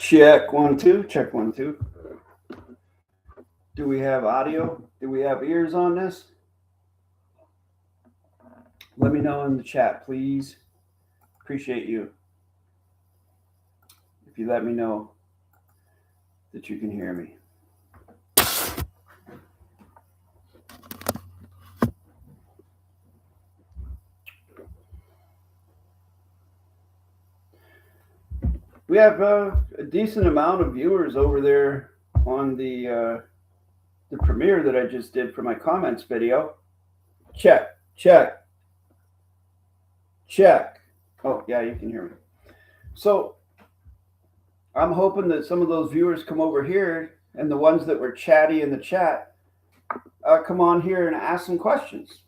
Check 1 2. Check 1 2. Do we have audio? Do we have ears on this? Let me know in the chat, please. Appreciate you. If you let me know that you can hear me. We have a decent amount of viewers over there on the premiere that I just did for my comments video. Check, check, check. Oh, yeah, you can hear me. So I'm hoping that some of those viewers come over here, and the ones that were chatty in the chat come on here and ask some questions.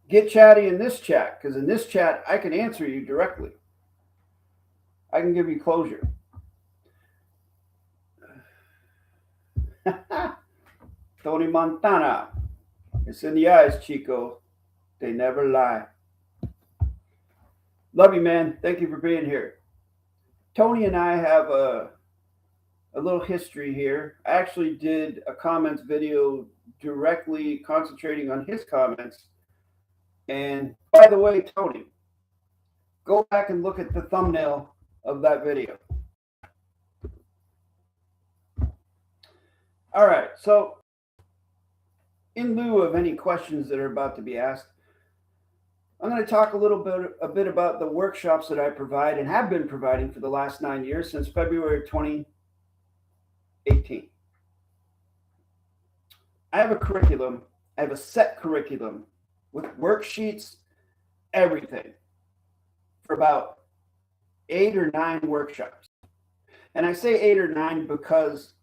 Get chatty in this chat, because in this chat, I can answer you directly. I can give you closure. Tony Montana. It's in the eyes, Chico. They never lie. Love you, man. Thank you for being here. Tony and I have a little history here. I actually did a comments video directly concentrating on his comments. And by the way, Tony, go back and look at the thumbnail of that video. All right, so in lieu of any questions that are about to be asked, I'm going to talk a bit about the workshops that I provide and have been providing for the last 9 years, since February 2018. I have a curriculum. I have a set curriculum with worksheets, everything, for about 8 or 9 workshops. And I say 8 or 9 because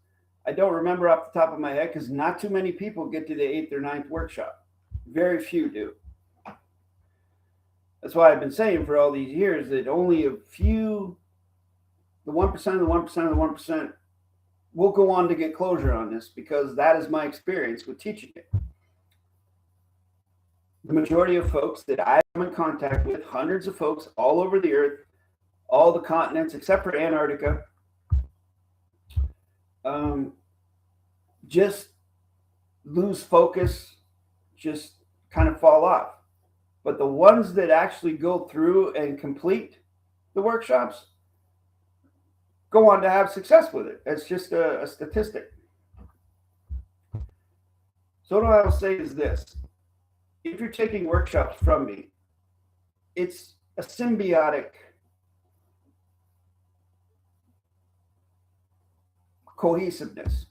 I don't remember off the top of my head, because not too many people get to the 8th or 9th workshop. Very few do. That's why I've been saying for all these years that only a few, the 1% of the 1% of the 1%, will go on to get closure on this, because that is my experience with teaching it. The majority of folks that I'm in contact with, hundreds of folks all over the earth, all the continents except for Antarctica, just lose focus, just kind of fall off. But the ones that actually go through and complete the workshops go on to have success with it. It's just a statistic. So what I'll say is this. If you're taking workshops from me, it's a symbiotic cohesiveness,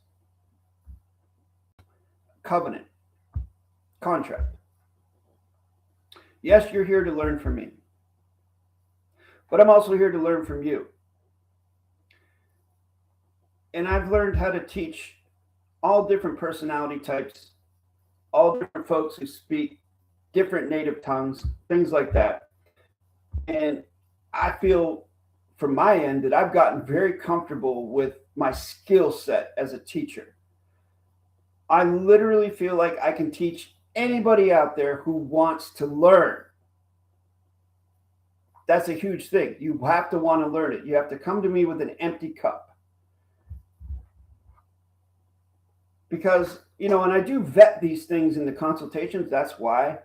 covenant, contract. Yes, you're here to learn from me, but I'm also here to learn from you. And I've learned how to teach all different personality types, all different folks who speak different native tongues, things like that. And I feel from my end that I've gotten very comfortable with my skill set as a teacher. I literally feel like I can teach anybody out there who wants to learn. That's a huge thing. You have to want to learn it. You have to come to me with an empty cup. Because, you know, and I do vet these things in the consultations. That's why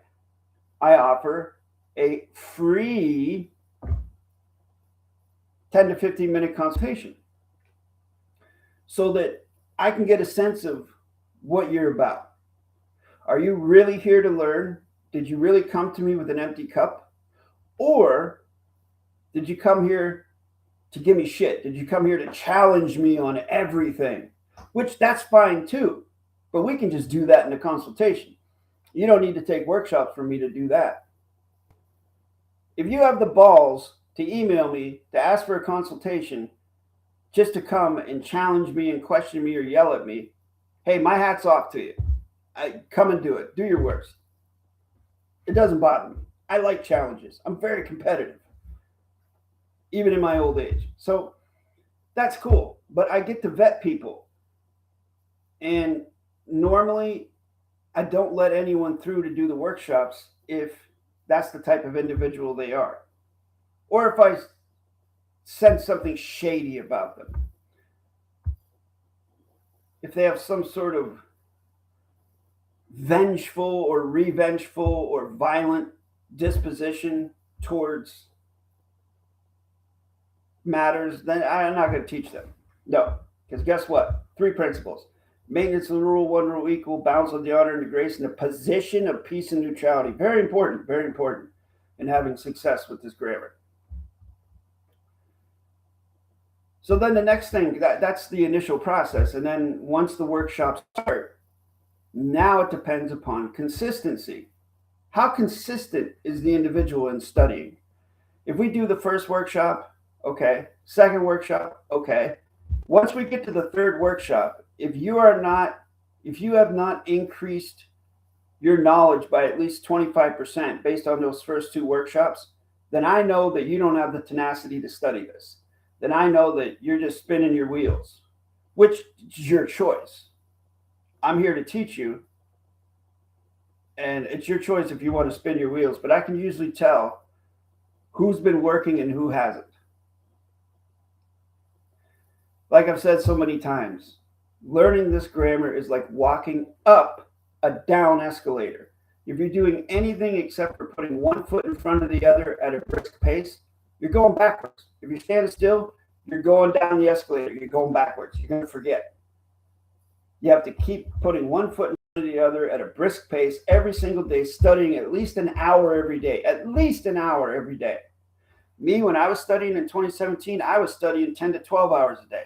I offer a free 10 to 15 minute consultation, so that I can get a sense of what you're about. Are you really here to learn? Did you really come to me with an empty cup? Or did you come here to give me shit? Did you come here to challenge me on everything? Which that's fine too, but we can just do that in a consultation. You don't need to take workshops from me to do that. If you have the balls to email me to ask for a consultation just to come and challenge me and question me or yell at me, hey, my hat's off to you. Come and do it. Do your worst. It doesn't bother me. I like challenges. I'm very competitive, even in my old age. So that's cool. But I get to vet people. And normally, I don't let anyone through to do the workshops if that's the type of individual they are. Or if I sense something shady about them, if they have some sort of vengeful or revengeful or violent disposition towards matters, then I'm not going to teach them. No, because guess what? 3 principles: maintenance of the rule, one rule equal, balance of the honor and the grace, and the position of peace and neutrality. Very important in having success with this grammar. So then the next thing, that's the initial process. And then once the workshops start, now it depends upon consistency. How consistent is the individual in studying? If we do the first workshop, okay. Second workshop, okay. Once we get to the third workshop, if you have not increased your knowledge by at least 25% based on those first 2 workshops, then I know that you don't have the tenacity to study this. Then I know that you're just spinning your wheels, which is your choice. I'm here to teach you, and it's your choice if you want to spin your wheels, but I can usually tell who's been working and who hasn't. Like I've said so many times, learning this grammar is like walking up a down escalator. If you're doing anything except for putting one foot in front of the other at a brisk pace, you're going backwards. If you're standing still, you're going down the escalator. You're going backwards. You're going to forget. You have to keep putting one foot in front of the other at a brisk pace every single day, studying at least an hour every day. At least an hour every day. Me, when I was studying in 2017, I was studying 10 to 12 hours a day.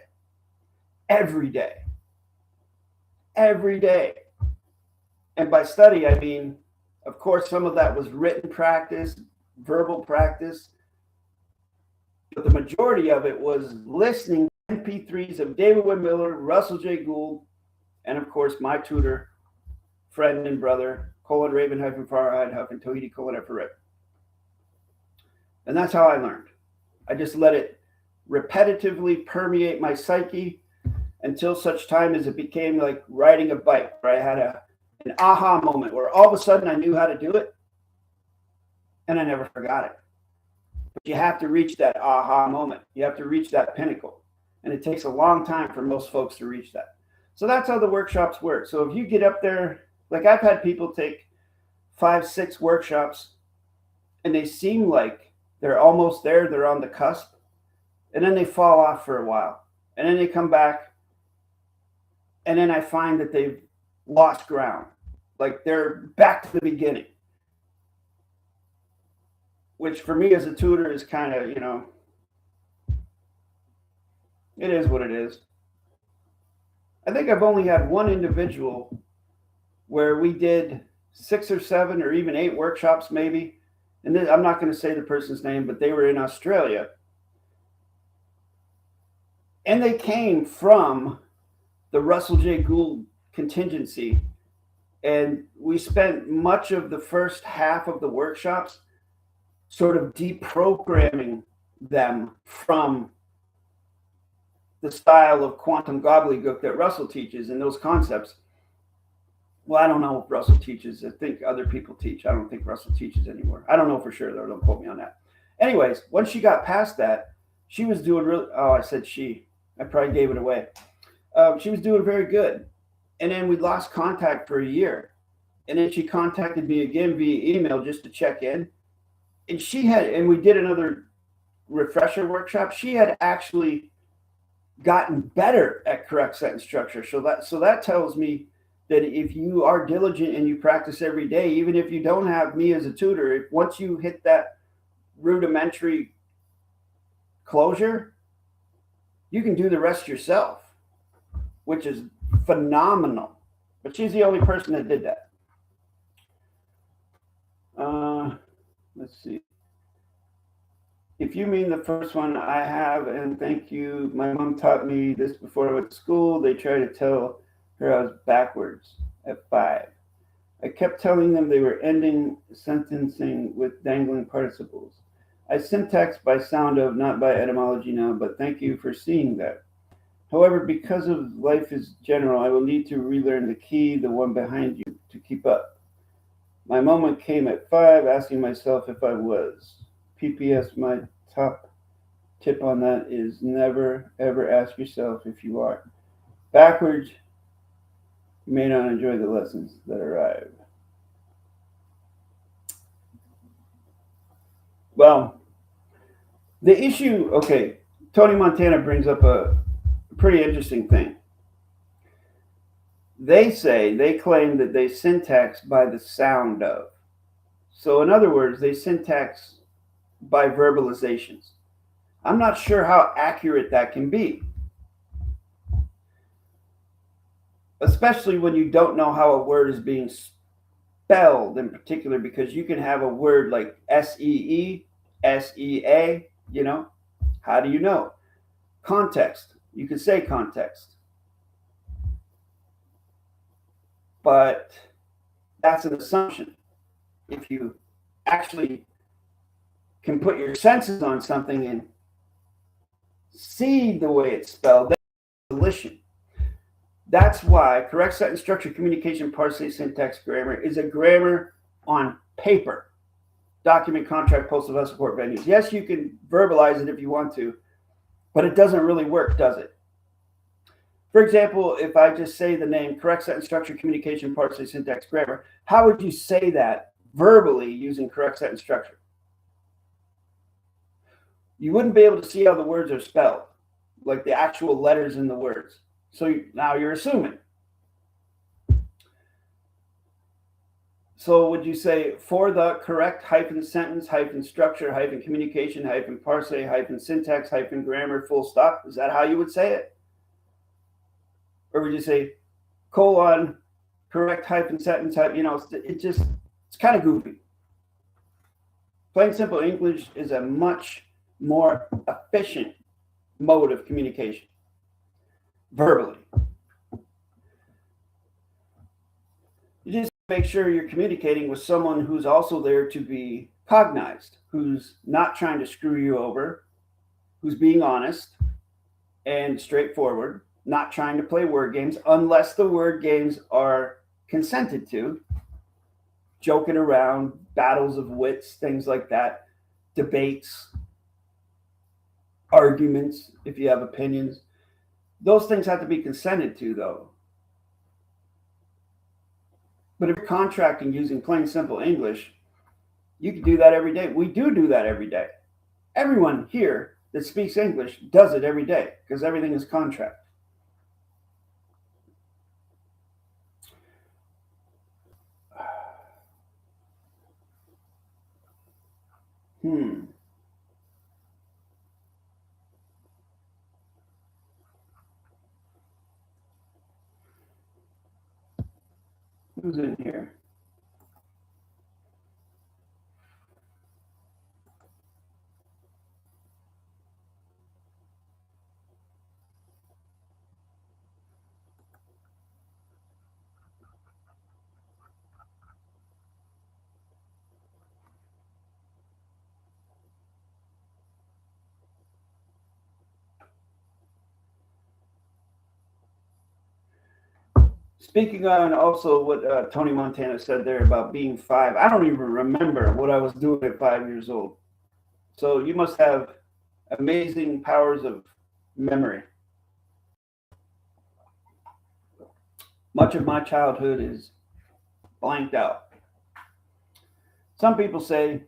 Every day. Every day. And by study, I mean, of course, some of that was written practice, verbal practice, but the majority of it was listening to MP3s of David-WYNN, Russell J. Gould, and of course, my tutor, friend and brother, :Raven-Farhad-Tahiti-F. And that's how I learned. I just let it repetitively permeate my psyche until such time as it became like riding a bike, where I had an aha moment where all of a sudden I knew how to do it, and I never forgot it. But you have to reach that aha moment. You have to reach that pinnacle. And it takes a long time for most folks to reach that. So that's how the workshops work. So if you get up there, like I've had people take 5, 6 workshops, and they seem like they're almost there, they're on the cusp, and then they fall off for a while. And then they come back, and then I find that they've lost ground. Like they're back to the beginning. Which for me as a tutor is kind of, it is what it is. I think I've only had one individual where we did 6 or 7 or even 8 workshops maybe. And then, I'm not going to say the person's name, but they were in Australia. And they came from the Russell J. Gould contingency. And we spent much of the first half of the workshops sort of deprogramming them from the style of quantum gobbledygook that Russell teaches and those concepts. Well, I don't know if Russell teaches. I think other people teach. I don't think Russell teaches anymore. I don't know for sure, though. Don't quote me on that. Anyways, once she got past that, she was doing really, I said she. I probably gave it away. She was doing very good. And then we lost contact for a year. And then she contacted me again via email just to check in. And we did another refresher workshop. She had actually gotten better at correct sentence structure. So that tells me that if you are diligent and you practice every day, even if you don't have me as a tutor, once you hit that rudimentary closure, you can do the rest yourself, which is phenomenal. But she's the only person that did that. Let's see. If you mean the first one, I have, and thank you. My mom taught me this before I went to school. They tried to tell her I was backwards at 5. I kept telling them they were ending sentencing with dangling participles. I syntax by sound of, not by etymology now, but thank you for seeing that. However, because of life is general, I will need to relearn the key, the one behind you, to keep up. My moment came at 5, asking myself if I was. PPS, my top tip on that is never, ever ask yourself if you are backwards, you may not enjoy the lessons that arrive. Well, the issue, okay, Tony Montana brings up a pretty interesting thing. They claim that they syntax by the sound of. So in other words, they syntax by verbalizations. I'm not sure how accurate that can be, especially when you don't know how a word is being spelled in particular, because you can have a word like S-E-E, S-E-A, you know. How do you know? Context. You can say context. But that's an assumption. If you actually can put your senses on something and see the way it's spelled, that's volition. That's why correct sentence structure, communication, parse, syntax, grammar is a grammar on paper. Document, contract, postal vessel, port, venues. Yes, you can verbalize it if you want to, but it doesn't really work, does it? For example, if I just say the name correct sentence structure, communication, parse, syntax, grammar, how would you say that verbally using correct sentence structure? You wouldn't be able to see how the words are spelled, like the actual letters in the words. So now you're assuming. So would you say for the correct hyphen sentence, hyphen structure, hyphen communication, hyphen parse, hyphen syntax, hyphen grammar, full stop? Is that how you would say it? Or would you say colon, correct hyphen sentence, you know, it's kind of goofy. Plain simple English is a much more efficient mode of communication, verbally. You just make sure you're communicating with someone who's also there to be cognized, who's not trying to screw you over, who's being honest and straightforward, not trying to play word games unless the word games are consented to, joking around, battles of wits, things like that, debates, arguments, if you have opinions. Those things have to be consented to, though. But if you're contracting using plain simple English, you can do that every day. We do that every day. Everyone here that speaks English does it every day because everything is contract. Who's in here? Speaking on also what Tony Montana said there about being 5, I don't even remember what I was doing at 5 years old. So you must have amazing powers of memory. Much of my childhood is blanked out. Some people say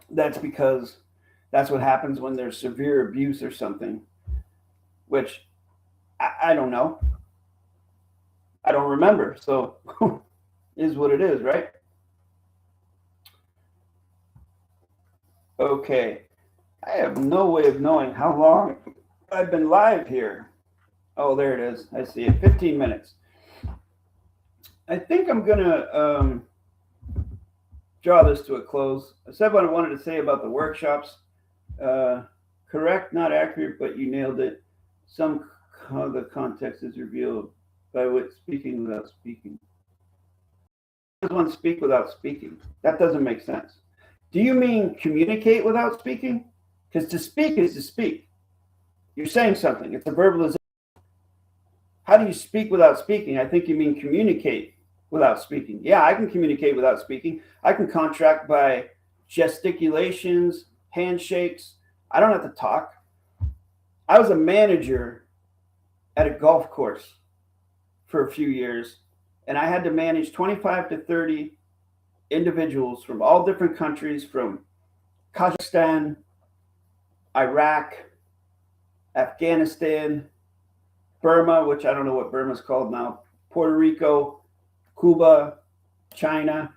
that's because that's what happens when there's severe abuse or something, which I don't know. I don't remember, so is what it is, right? Okay, I have no way of knowing how long I've been live here. Oh, there it is. I see it. 15 minutes. I think I'm gonna draw this to a close. I said what I wanted to say about the workshops. Correct, not accurate, but you nailed it. Some of the context is revealed by what speaking without speaking. How does one speak without speaking? That doesn't make sense. Do you mean communicate without speaking? Because to speak is to speak. You're saying something. It's a verbalization. How do you speak without speaking? I think you mean communicate without speaking. Yeah, I can communicate without speaking. I can contract by gesticulations, handshakes. I don't have to talk. I was a manager at a golf course for a few years, and I had to manage 25 to 30 individuals from all different countries, from Kazakhstan, Iraq, Afghanistan, Burma, which I don't know what Burma's called now, Puerto Rico, Cuba, China.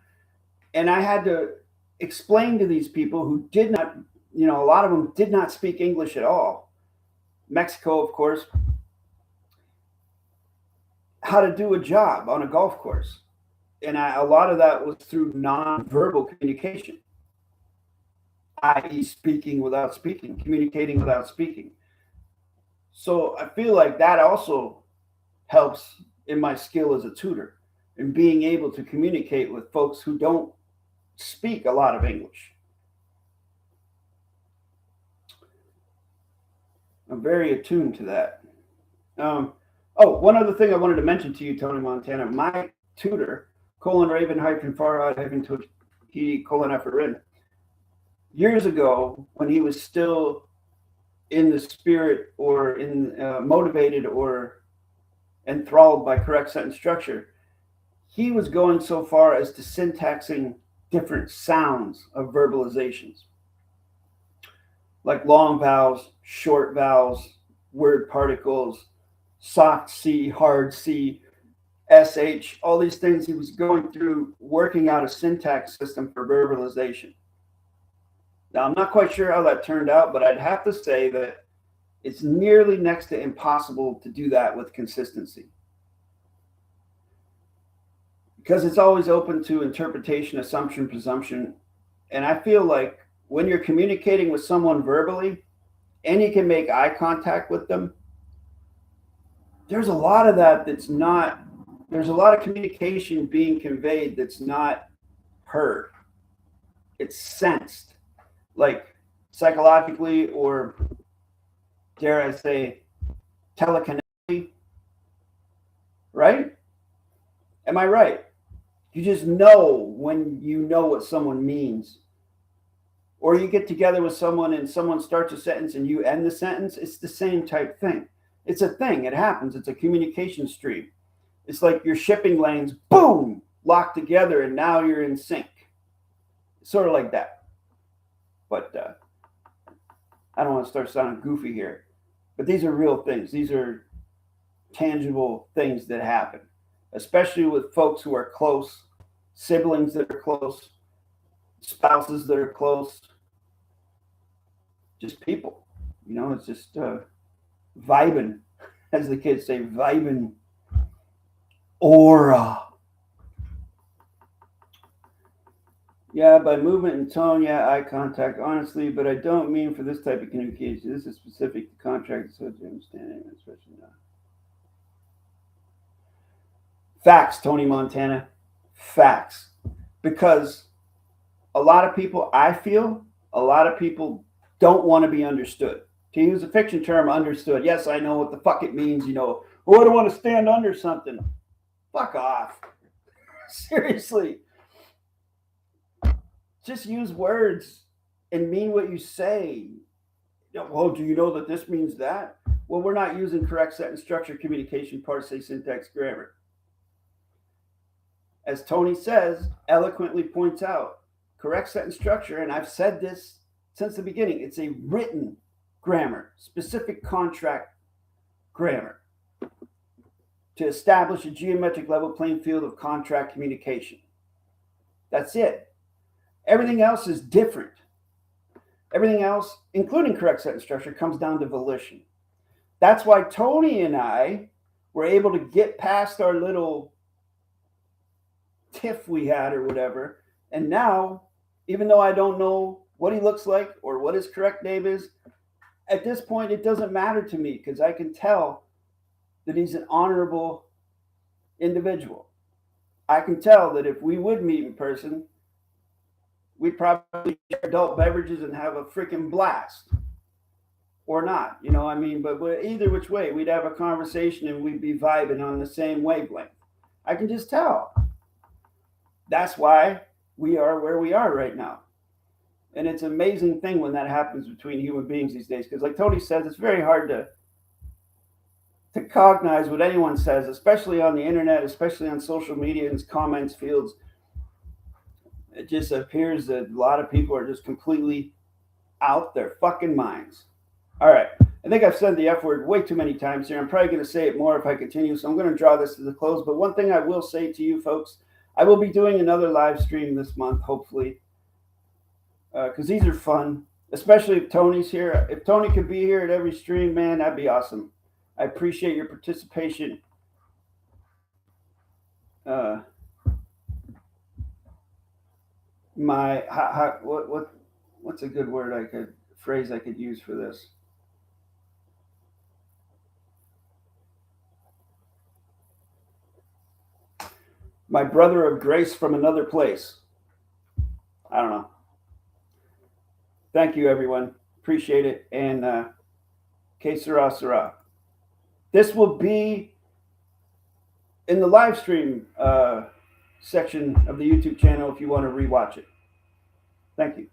And I had to explain to these people who did not, a lot of them did not speak English at all. Mexico, of course, how to do a job on a golf course. And a lot of that was through nonverbal communication, i.e. speaking without speaking, communicating without speaking. So I feel like that also helps in my skill as a tutor, in being able to communicate with folks who don't speak a lot of English. I'm very attuned to that. One other thing I wanted to mention to you, Tony Montana, my tutor, :Raven-Farhad-Tuki::F-R-N, years ago, when he was still in the spirit or motivated or enthralled by correct sentence structure, he was going so far as to syntaxing different sounds of verbalizations, like long vowels, short vowels, word particles, soft C, hard C, SH, all these things. He was going through working out a syntax system for verbalization. Now, I'm not quite sure how that turned out, but I'd have to say that it's nearly next to impossible to do that with consistency, because it's always open to interpretation, assumption, presumption. And I feel like when you're communicating with someone verbally and you can make eye contact with them, there's a lot of that that's not, there's a lot of communication being conveyed that's not heard. It's sensed, like psychologically, or dare I say, telekinetically, right? Am I right? You just know when you know what someone means. Or you get together with someone and someone starts a sentence and you end the sentence. It's the same type thing. It's a thing. It happens. It's a communication stream. It's like your shipping lanes, boom, locked together, and now you're in sync. Sort of like that. But I don't want to start sounding goofy here. But these are real things. These are tangible things that happen, especially with folks who are close, siblings that are close, spouses that are close, just people. It's just vibing, as the kids say, vibing. Aura. Yeah, by movement and tone, yeah, eye contact, honestly, but I don't mean for this type of communication. This is specific to contract, so to understanding, especially now. Facts, Tony Montana. Facts. Because a lot of people, I feel, a lot of people don't want to be understood. To use a fiction term, understood. Yes, I know what the fuck it means, Oh, I don't want to stand under something. Fuck off. Seriously. Just use words and mean what you say. Well, do you know that this means that? Well, we're not using correct sentence structure, communication, parse, syntax, grammar. As Tony says, eloquently points out, correct sentence structure, and I've said this since the beginning, it's a written grammar, specific contract grammar, to establish a geometric level playing field of contract communication. That's it. Everything else is different. Everything else, including correct sentence structure, comes down to volition. That's why Tony and I were able to get past our little tiff we had or whatever. And now, even though I don't know what he looks like or what his correct name is, at this point, it doesn't matter to me, because I can tell that he's an honorable individual. I can tell that if we would meet in person, we'd probably share adult beverages and have a freaking blast. Or not, but either which way, we'd have a conversation and we'd be vibing on the same wavelength. I can just tell. That's why we are where we are right now. And it's an amazing thing when that happens between human beings these days. Because like Tony says, it's very hard to cognize what anyone says, especially on the internet, especially on social media and comments fields. It just appears that a lot of people are just completely out their fucking minds. All right. I think I've said the F word way too many times here. I'm probably going to say it more if I continue. So I'm going to draw this to the close. But one thing I will say to you folks, I will be doing another live stream this month, hopefully, because these are fun, especially if Tony's here. If Tony could be here at every stream, man, that'd be awesome. I appreciate your participation. What's a good word phrase I could use for this? My brother of grace from another place. I don't know. Thank you, everyone. Appreciate it. And que sera, sera. This will be in the live stream section of the YouTube channel if you want to rewatch it. Thank you.